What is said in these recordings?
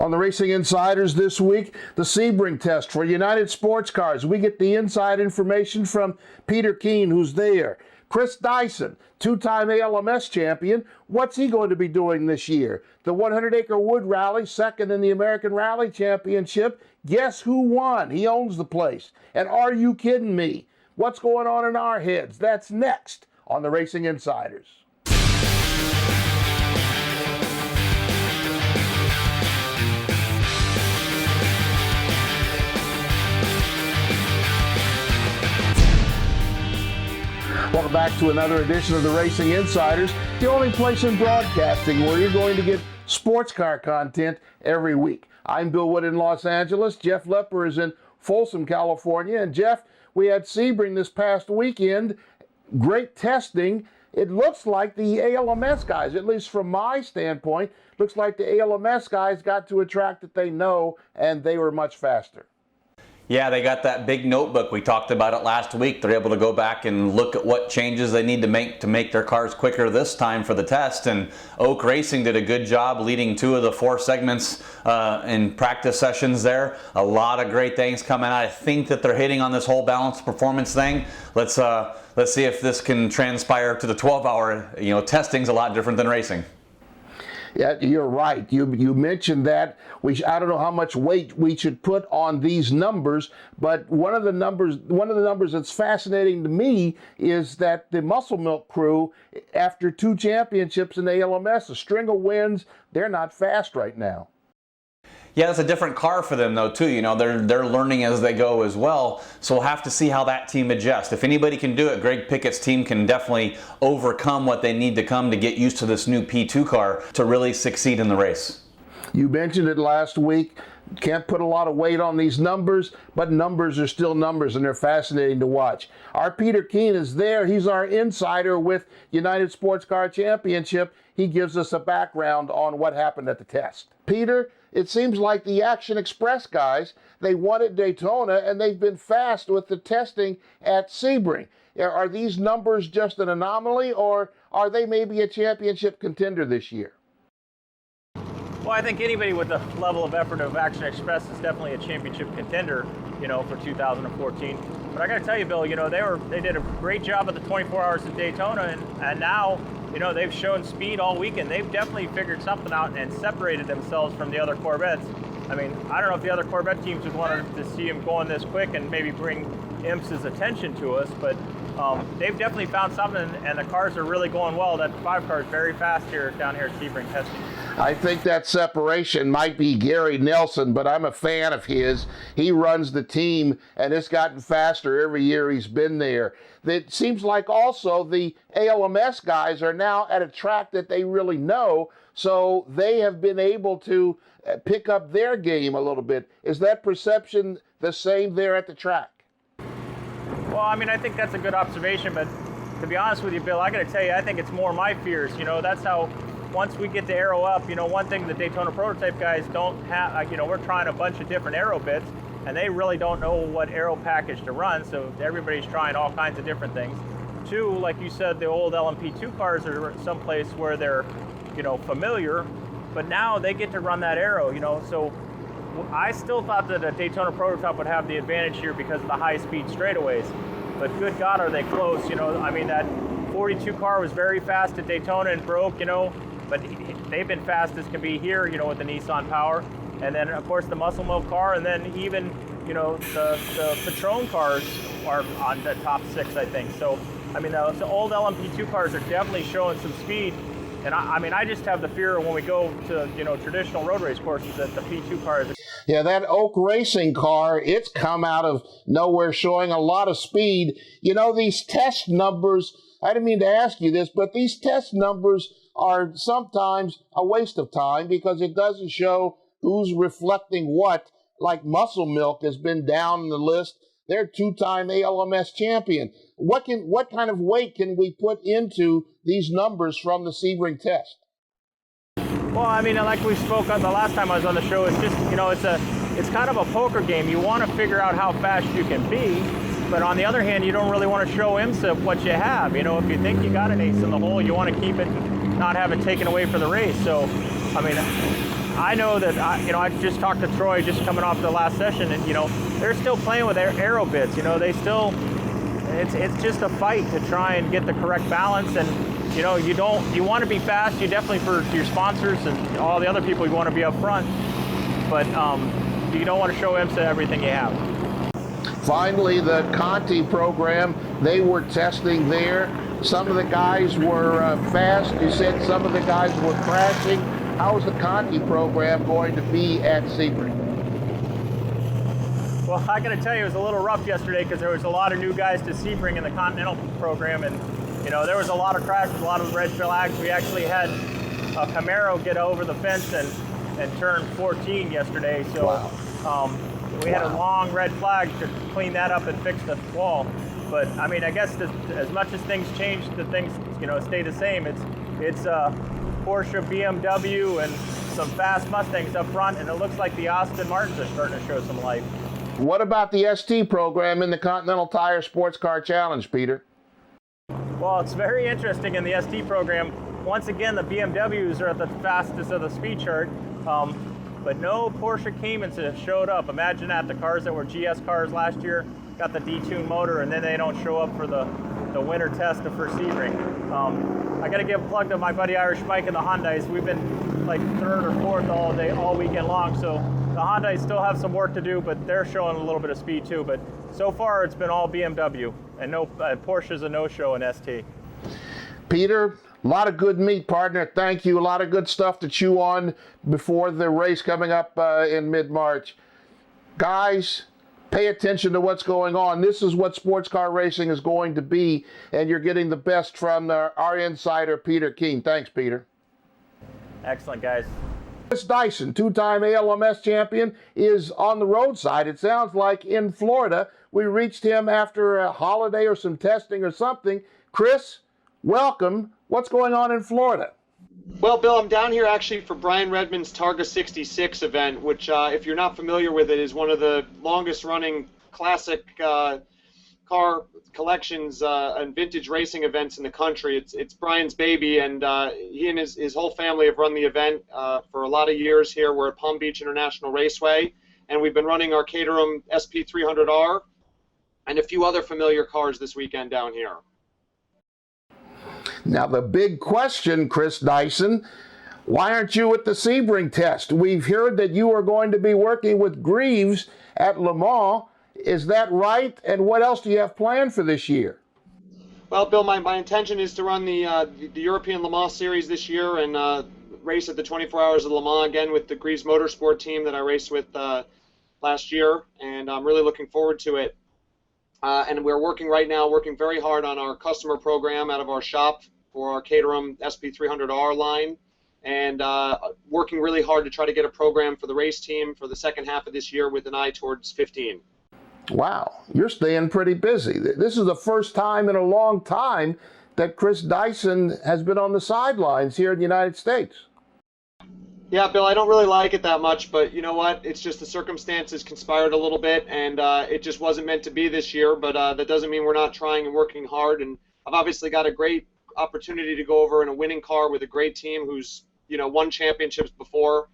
On the Racing Insiders this week, the Sebring test for United Sports Cars. We get the inside information from Peter Keane, who's there. Chris Dyson, two-time ALMS champion. What's he going to be doing this year? The 100-acre Wood Rally, second in the American Rally Championship. Guess who won? He owns the place. And are you kidding me? What's going on in our heads? That's next on the Racing Insiders. Welcome back to another edition of the Racing Insiders, the only place in broadcasting where you're going to get sports car content every week. I'm Bill Wood in Los Angeles. Jeff Lepper is in Folsom, California. And Jeff, we had Sebring this past weekend. Great testing. It looks like the ALMS guys, at least from my standpoint, looks like the ALMS guys got to a track that they know, and they were much faster. Yeah, they got that big notebook. We talked about it last week. They're able to go back and look at what changes they need to make their cars quicker this time for the test. And Oak Racing did a good job leading 2 of the 4 segments in practice sessions there. A lot of great things coming out. I think that they're hitting on this whole balanced performance thing. Let's see if this can transpire to the 12-hour. Testing's a lot different than racing. Yeah, you're right. You mentioned that. I don't know how much weight we should put on these numbers, but one of the numbers that's fascinating to me is that the Muscle Milk crew, after 2 championships in the ALMS, a string of wins, they're not fast right now. Yeah, it's a different car for them though too. They're learning as they go as well. So we'll have to see how that team adjusts. If anybody can do it, Greg Pickett's team can definitely overcome what they need to come to get used to this new P2 car to really succeed in the race. You mentioned it last week. Can't put a lot of weight on these numbers, but numbers are still numbers, and they're fascinating to watch. Our Peter Keane is there. He's our insider with United Sports Car Championship. He gives us a background on what happened at the test. Peter, it seems like the Action Express guys, they won at Daytona, and they've been fast with the testing at Sebring. Are these numbers just an anomaly, or are they maybe a championship contender this year? Well, I think anybody with the level of effort of Action Express is definitely a championship contender, for 2014. But I got to tell you, Bill, they did a great job at the 24 Hours of Daytona, and now, they've shown speed all weekend. They've definitely figured something out and separated themselves from the other Corvettes. I mean, I don't know if the other Corvette teams would want to see them going this quick and maybe bring IMSA's attention to us, but they've definitely found something, and the cars are really going well. That 5 car is very fast down here at Sebring testing. I think that separation might be Gary Nelson, but I'm a fan of his. He runs the team, and it's gotten faster every year he's been there. It seems like also the ALMS guys are now at a track that they really know, so they have been able to pick up their game a little bit. Is that perception the same there at the track? Well, I mean, I think that's a good observation, but to be honest with you, Bill, I got to tell you, I think it's more my fears. That's how, once we get the aero up, one thing the Daytona prototype guys don't have, we're trying a bunch of different aero bits, and they really don't know what aero package to run, so everybody's trying all kinds of different things. 2, like you said, the old LMP2 cars are someplace where they're, familiar, but now they get to run that aero, so I still thought that a Daytona prototype would have the advantage here because of the high-speed straightaways, but good God, are they close? I mean, that 42 car was very fast at Daytona and broke, but they've been fast as can be here, with the Nissan Power, and then of course the Muscle Milk car, and then even, the Patron cars are on the top 6, I think. So, I mean, the old LMP2 cars are definitely showing some speed. And I just have the fear when we go to, traditional road race courses that the P2 cars. Yeah, that Oak Racing car, it's come out of nowhere showing a lot of speed. These test numbers, I didn't mean to ask you this, but these test numbers are sometimes a waste of time because it doesn't show who's reflecting what. Like Muscle Milk has been down in the list. They're 2-time ALMS champion. What kind of weight can we put into these numbers from the Sebring test? Well, I mean, like we spoke on the last time I was on the show, it's just, it's kind of a poker game. You want to figure out how fast you can be, but on the other hand, you don't really want to show IMSA what you have. If you think you got an ace in the hole, you want to keep it, not have it taken away for the race. So, I mean, I know that I just talked to Troy just coming off the last session, and they're still playing with aero bits. They still, it's just a fight to try and get the correct balance. And you want to be fast. You definitely, for your sponsors and all the other people, you want to be up front, but you don't want to show IMSA everything you have. Finally, the Conti program, they were testing there. Some of the guys were fast. You said some of the guys were crashing. How is the Conti program going to be at Sebring? Well, I got to tell you, it was a little rough yesterday because there was a lot of new guys to Sebring in the Continental program, and there was a lot of crashes, a lot of red flags. We actually had a Camaro get over the fence and turn 14 yesterday, so wow. We had a long red flag to clean that up and fix the wall. But I mean, I guess as much as things change, the things stay the same. It's Porsche, BMW, and some fast Mustangs up front, and it looks like the Aston Martins are starting to show some life. What about the ST program in the Continental Tire Sports Car Challenge, Peter? Well, it's very interesting in the ST program. Once again, the BMWs are at the fastest of the speed chart, but no Porsche Caymans have showed up. Imagine that, the cars that were GS cars last year got the detuned motor, and then they don't show up for the winter test for Sebring. I got to give a plug to my buddy Irish Mike and the Hyundais. We've been like third or fourth all weekend long, so the Hyundais still have some work to do, but they're showing a little bit of speed too. But so far, it's been all BMW, and no Porsche's a no-show in ST. Peter, a lot of good meat, partner. Thank you. A lot of good stuff to chew on before the race coming up in mid-March. Guys, pay attention to what's going on. This is what sports car racing is going to be, and you're getting the best from our insider, Peter Keane. Thanks, Peter. Excellent, guys. Chris Dyson, two-time ALMS champion, is on the roadside, it sounds like, in Florida. We reached him after a holiday or some testing or something. Chris, welcome. What's going on in Florida? Well, Bill, I'm down here actually for Brian Redman's Targa 66 event, which, if you're not familiar with it, is one of the longest-running classic car collections and vintage racing events in the country. It's Brian's baby, and he and his whole family have run the event for a lot of years here. We're at Palm Beach International Raceway, and we've been running our Caterham SP300R and a few other familiar cars this weekend down here. Now, the big question, Chris Dyson, why aren't you at the Sebring test? We've heard that you are going to be working with Greaves at Le Mans. Is that right? And what else do you have planned for this year? Well, Bill, my intention is to run the European Le Mans Series this year and race at the 24 Hours of Le Mans again with the Greaves Motorsport team that I raced with last year, and I'm really looking forward to it. And we're working very hard on our customer program out of our shop for our Caterham SP300R line, and working really hard to try to get a program for the race team for the second half of this year with an eye towards 15. Wow, you're staying pretty busy. This is the first time in a long time that Chris Dyson has been on the sidelines here in the United States. Yeah, Bill, I don't really like it that much, but you know what? It's just the circumstances conspired a little bit, and it just wasn't meant to be this year, but that doesn't mean we're not trying and working hard. And I've obviously got a great opportunity to go over in a winning car with a great team who's won championships before.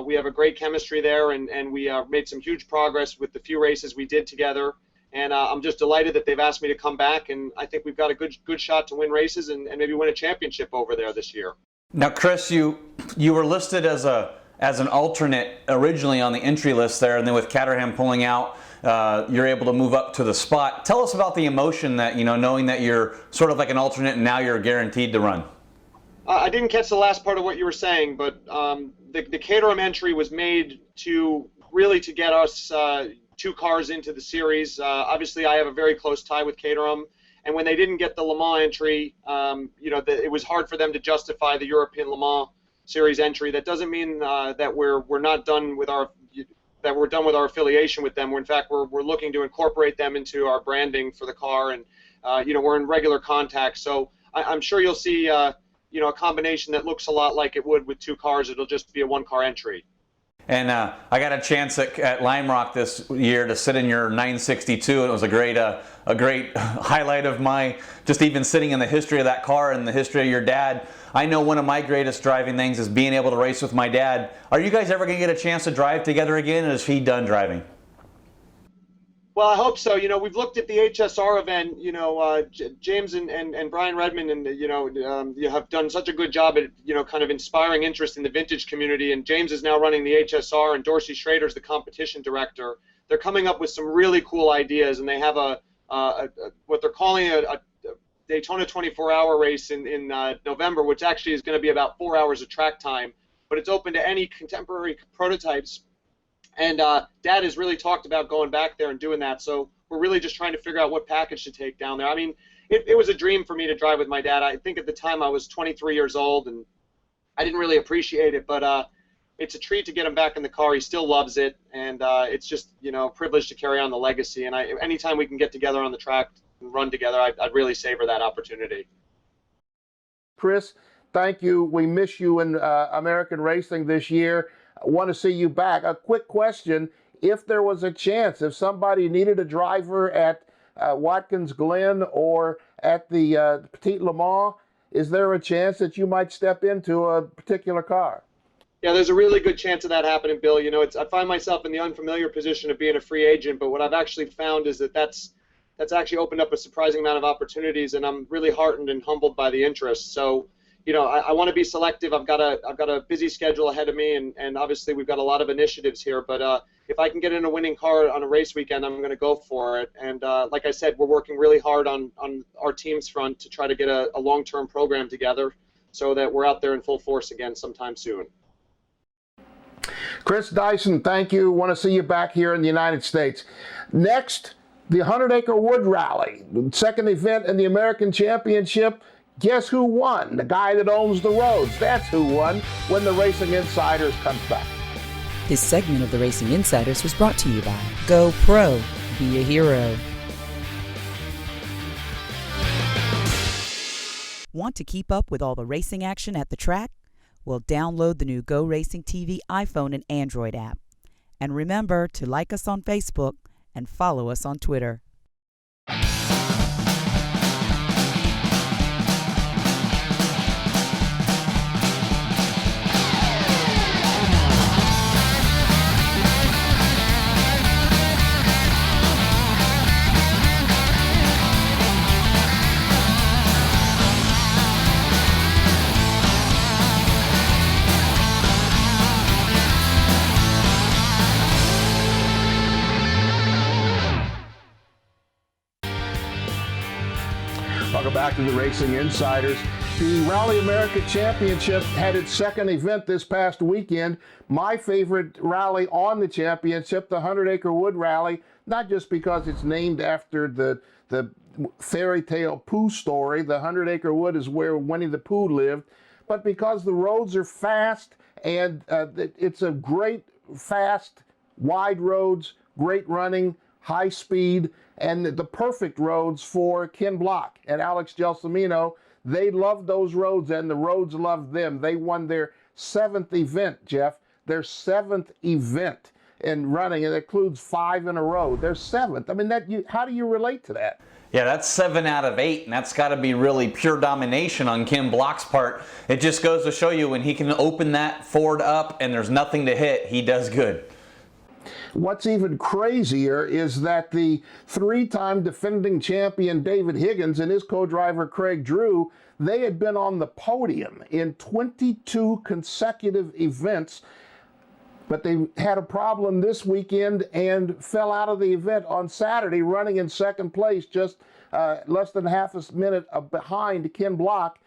We have a great chemistry there, and we made some huge progress with the few races we did together. And I'm just delighted that they've asked me to come back, and I think we've got a good shot to win races and maybe win a championship over there this year. Now, Chris, you were listed as an alternate originally on the entry list there, and then with Caterham pulling out, you're able to move up to the spot. Tell us about the emotion that, knowing that you're sort of like an alternate and now you're guaranteed to run. I didn't catch the last part of what you were saying, but the Caterham entry was made to get us two cars into the series. Obviously, I have a very close tie with Caterham. And when they didn't get the Le Mans entry, it was hard for them to justify the European Le Mans Series entry. That doesn't mean that we're done with our affiliation with them. In fact, we're looking to incorporate them into our branding for the car, and we're in regular contact. So I'm sure you'll see a combination that looks a lot like it would with two cars. It'll just be a one-car entry. And I got a chance at Lime Rock this year to sit in your 962, and it was a great highlight of my just even sitting in the history of that car and the history of your dad. I know one of my greatest driving things is being able to race with my dad. Are you guys ever going to get a chance to drive together again, or is he done driving? Well, I hope so. You know, we've looked at the HSR event. You know, James and Brian Redmond, and you have done such a good job at kind of inspiring interest in the vintage community. And James is now running the HSR, and Dorsey Schrader's the competition director. They're coming up with some really cool ideas, and they have what they're calling a Daytona 24-hour race in November, which actually is going to be about 4 hours of track time. But it's open to any contemporary prototypes. And Dad has really talked about going back there and doing that. So we're really just trying to figure out what package to take down there. I mean, it was a dream for me to drive with my dad. I think at the time I was 23 years old, and I didn't really appreciate it. But it's a treat to get him back in the car. He still loves it, and it's just a privilege to carry on the legacy. And anytime we can get together on the track and run together, I'd really savor that opportunity. Chris, thank you. We miss you in American racing this year. I want to see you back. A quick question: if there was a chance, if somebody needed a driver at Watkins Glen or at the Petit Le Mans, is there a chance that you might step into a particular car? Yeah, there's a really good chance of that happening, Bill. I find myself in the unfamiliar position of being a free agent, but what I've actually found is that's actually opened up a surprising amount of opportunities, and I'm really heartened and humbled by the interest. So, I want to be selective. I've got a busy schedule ahead of me, and obviously we've got a lot of initiatives here. But if I can get in a winning car on a race weekend, I'm going to go for it. And like I said, we're working really hard on our team's front to try to get a long-term program together so that we're out there in full force again sometime soon. Chris Dyson, thank you. Want to see you back here in the United States. Next, the 100-acre Wood Rally, second event in the American Championship. Guess who won? The guy that owns the roads. That's who won when the Racing Insiders comes back. This segment of the Racing Insiders was brought to you by Go Pro, Be a Hero. Want to keep up with all the racing action at the track? Well, download the new Go Racing TV iPhone and Android app. And remember to like us on Facebook and follow us on Twitter. Welcome back to the Racing Insiders. The Rally America Championship had its second event this past weekend. My favorite rally on the championship, the 100-acre Wood Rally, not just because it's named after the fairy tale Pooh story. The 100-acre Wood is where Winnie the Pooh lived, but because the roads are fast, and it's a great, fast, wide roads, great running, high speed, and the perfect roads for Ken Block and Alex Gelsomino. They loved those roads, and the roads loved them. They won their 7th event, Jeff. Their 7th event in running, and it includes 5 in a row. Their 7th. I mean, how do you relate to that? Yeah, that's 7 out of 8, and that's got to be really pure domination on Ken Block's part. It just goes to show you when he can open that Ford up and there's nothing to hit, he does good. What's even crazier is that the 3-time defending champion David Higgins and his co-driver Craig Drew, they had been on the podium in 22 consecutive events, but they had a problem this weekend and fell out of the event on Saturday, running in second place, just less than half a minute behind Ken Block.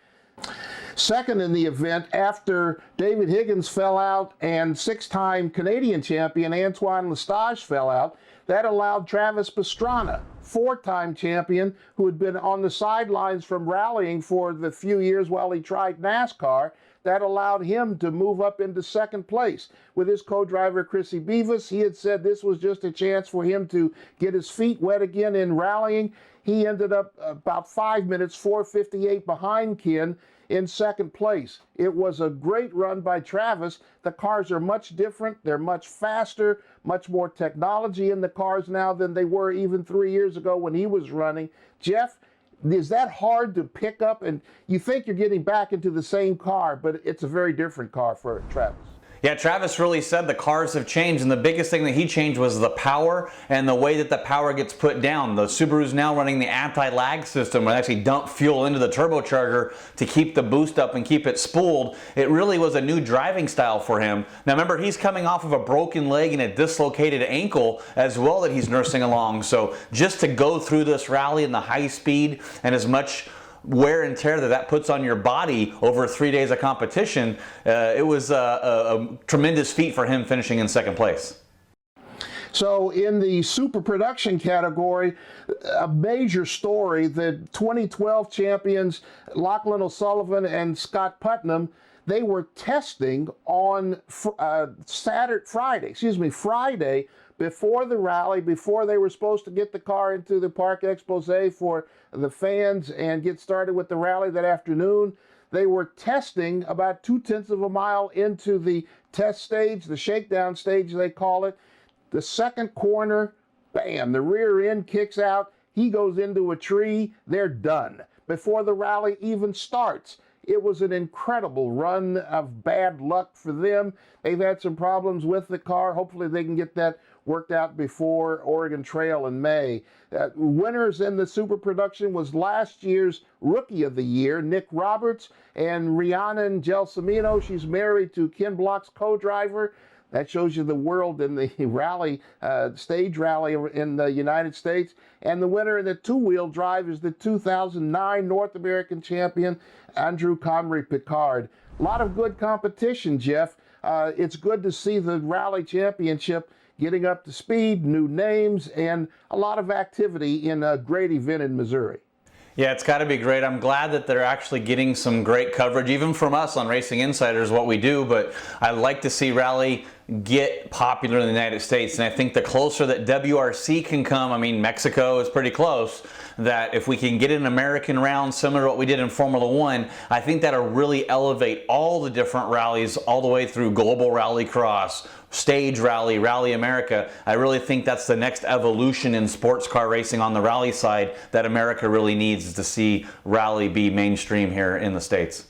Second in the event after David Higgins fell out and 6-time Canadian champion Antoine Lestage fell out. That allowed Travis Pastrana, 4-time champion, who had been on the sidelines from rallying for the few years while he tried NASCAR, that allowed him to move up into second place. With his co-driver Chrissy Beavis, he had said this was just a chance for him to get his feet wet again in rallying. He ended up about 5 minutes, 4:58 behind Ken. in second place. It was a great run by Travis. The cars are much different. They're much faster, much more technology in the cars now than they were even 3 years ago when he was running. Jeff, is that hard to pick up? And you think you're getting back into the same car, but it's a very different car for Travis. Yeah, Travis really said the cars have changed, and the biggest thing that he changed was the power and the way that the power gets put down. The Subaru's now running the anti-lag system, where they actually dump fuel into the turbocharger to keep the boost up and keep it spooled. It really was a new driving style for him. Now remember, he's coming off of a broken leg and a dislocated ankle as well that he's nursing along. So just to go through this rally in the high speed and as much wear and tear that puts on your body over 3 days of competition, it was a tremendous feat for him finishing in second place. So in the super production category, a major story, the 2012 champions Lachlan O'Sullivan and Scott Putnam, they were testing on Friday before the rally, before they were supposed to get the car into the Parc Exposé for the fans and get started with the rally that afternoon. They were testing about 0.2 of a mile into the test stage, the shakedown stage they call it. The second corner, bam, the rear end kicks out. He goes into a tree. They're done before the rally even starts. It was an incredible run of bad luck for them. They've had some problems with the car. Hopefully they can get that worked out before Oregon Trail in May. Winners in the super production was last year's Rookie of the Year, Nick Roberts, and Rhiannon Gelsomino. She's married to Ken Block's co-driver. That shows you the world in the rally, stage rally in the United States. And the winner in the two-wheel drive is the 2009 North American champion, Andrew Comrie Picard. A lot of good competition, Jeff. It's good to see the Rally Championship getting up to speed, new names, and a lot of activity in a great event in Missouri. Yeah, it's got to be great. I'm glad that they're actually getting some great coverage, even from us on Racing Insiders, what we do, but I like to see Rally get popular in the United States, and I think the closer that WRC can come, I mean, Mexico is pretty close, that if we can get an American round similar to what we did in Formula One, I think that'll really elevate all the different rallies all the way through Global Rallycross, Stage Rally, Rally America. I really think that's the next evolution in sports car racing on the rally side that America really needs, is to see rally be mainstream here in the States.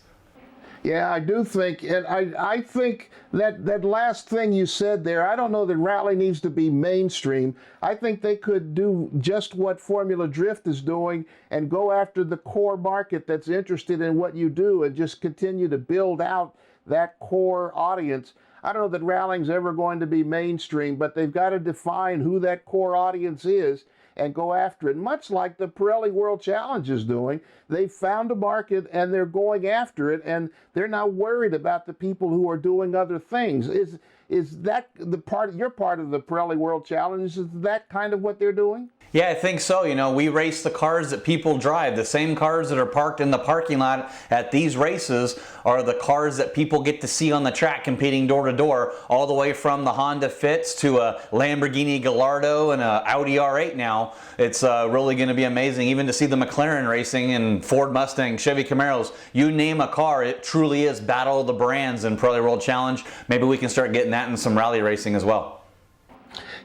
Yeah, I do think, and I think that last thing you said there, I don't know that rally needs to be mainstream. I think they could do just what Formula Drift is doing and go after the core market that's interested in what you do and just continue to build out that core audience. I don't know that rallying's ever going to be mainstream, but they've got to define who that core audience is and go after it, much like the Pirelli World Challenge is doing. They've found a market and they're going after it, and they're not worried about the people who are doing other things. Is that the part, your part of the Pirelli World Challenge? Is that kind of what they're doing? Yeah, I think so. You know, we race the cars that people drive. The same cars that are parked in the parking lot at these races are the cars that people get to see on the track competing door to door, all the way from the Honda Fits to a Lamborghini Gallardo and a Audi R8 now. It's really going to be amazing, even to see the McLaren racing and Ford Mustang, Chevy Camaros. You name a car, it truly is battle of the brands in Pirelli World Challenge. Maybe we can start getting that in some rally racing as well.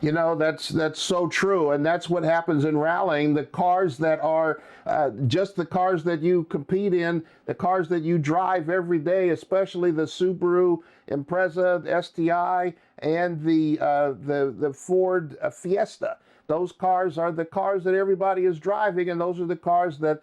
You know, that's so true, and that's what happens in rallying. The cars that are just the cars that you compete in, the cars that you drive every day, especially the Subaru Impreza, the STI, and the Ford Fiesta. Those cars are the cars that everybody is driving, and those are the cars that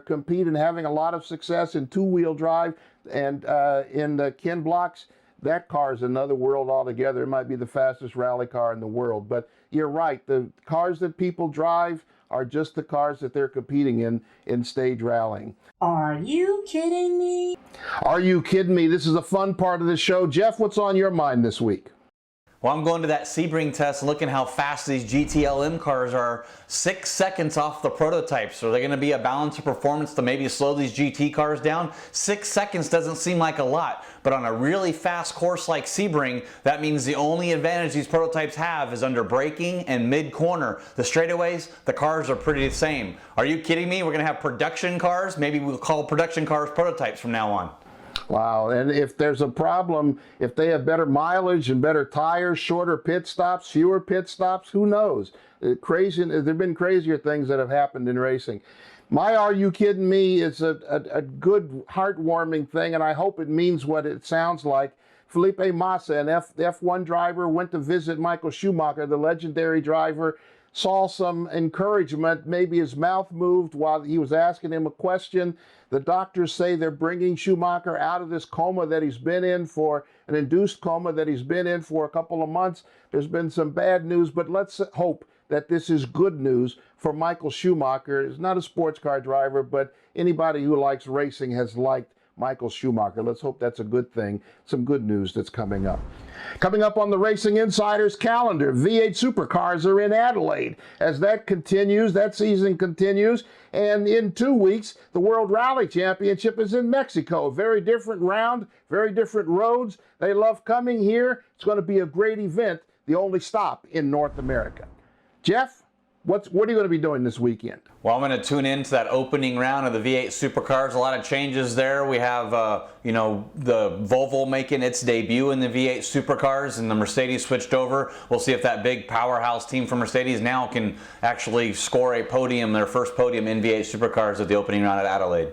compete and having a lot of success in two-wheel drive. And in Ken Block's, that car is another world altogether. It might be the fastest rally car in the world. But you're right. The cars that people drive are just the cars that they're competing in stage rallying. Are you kidding me? Are you kidding me? This is a fun part of the show. Jeff, what's on your mind this week? Well, I'm going to that Sebring test looking how fast these GTLM cars are. 6 seconds off the prototypes. So they're going to be a balance of performance to maybe slow these GT cars down. 6 seconds doesn't seem like a lot, but on a really fast course like Sebring, that means the only advantage these prototypes have is under braking and mid-corner. The straightaways, the cars are pretty the same. Are you kidding me? We're going to have production cars? Maybe we'll call production cars prototypes from now on. Wow, and if there's a problem, if they have better mileage and better tires, shorter pit stops, fewer pit stops, who knows? Crazy. There've been crazier things that have happened in racing. My "Are you kidding me?" is a good, heartwarming thing, and I hope it means what it sounds like. Felipe Massa, an F1 driver, went to visit Michael Schumacher, the legendary driver, saw some encouragement. Maybe his mouth moved while he was asking him a question. The doctors say they're bringing Schumacher out of this coma that he's been in for, an induced coma that he's been in for a couple of months. There's been some bad news, but let's hope that this is good news for Michael Schumacher. He's not a sports car driver, but anybody who likes racing has liked Michael Schumacher. Let's hope that's a good thing. Some good news that's coming up. Coming up on the Racing Insider's calendar, V8 Supercars are in Adelaide. As that continues, that season continues, and in 2 weeks, the World Rally Championship is in Mexico. Very different round, very different roads. They love coming here. It's going to be a great event, the only stop in North America. Jeff, what are you going to be doing this weekend? Well, I'm going to tune in to that opening round of the V8 Supercars. A lot of changes there. We have, the Volvo making its debut in the V8 Supercars, and the Mercedes switched over. We'll see if that big powerhouse team from Mercedes now can actually score a podium, their first podium in V8 Supercars at the opening round at Adelaide.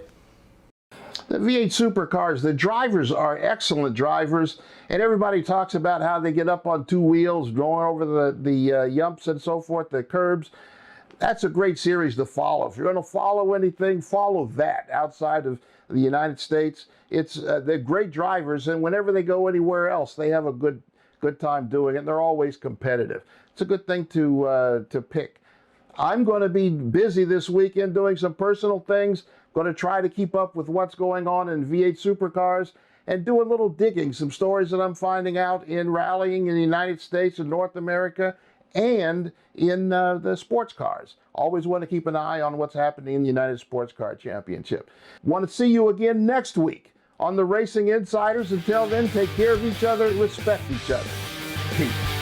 The V8 Supercars, the drivers are excellent drivers, and everybody talks about how they get up on two wheels, going over the yumps and so forth, the curbs. That's a great series to follow. If you're going to follow anything, follow that outside of the United States. They're great drivers, and whenever they go anywhere else, they have a good time doing it. They're always competitive. It's a good thing to pick. I'm going to be busy this weekend doing some personal things. Going to try to keep up with what's going on in V8 Supercars and do a little digging, some stories that I'm finding out in rallying in the United States and North America and in the sports cars. Always want to keep an eye on what's happening in the United Sports Car Championship. Want to see you again next week on the Racing Insiders. Until then, take care of each other, respect each other. Peace.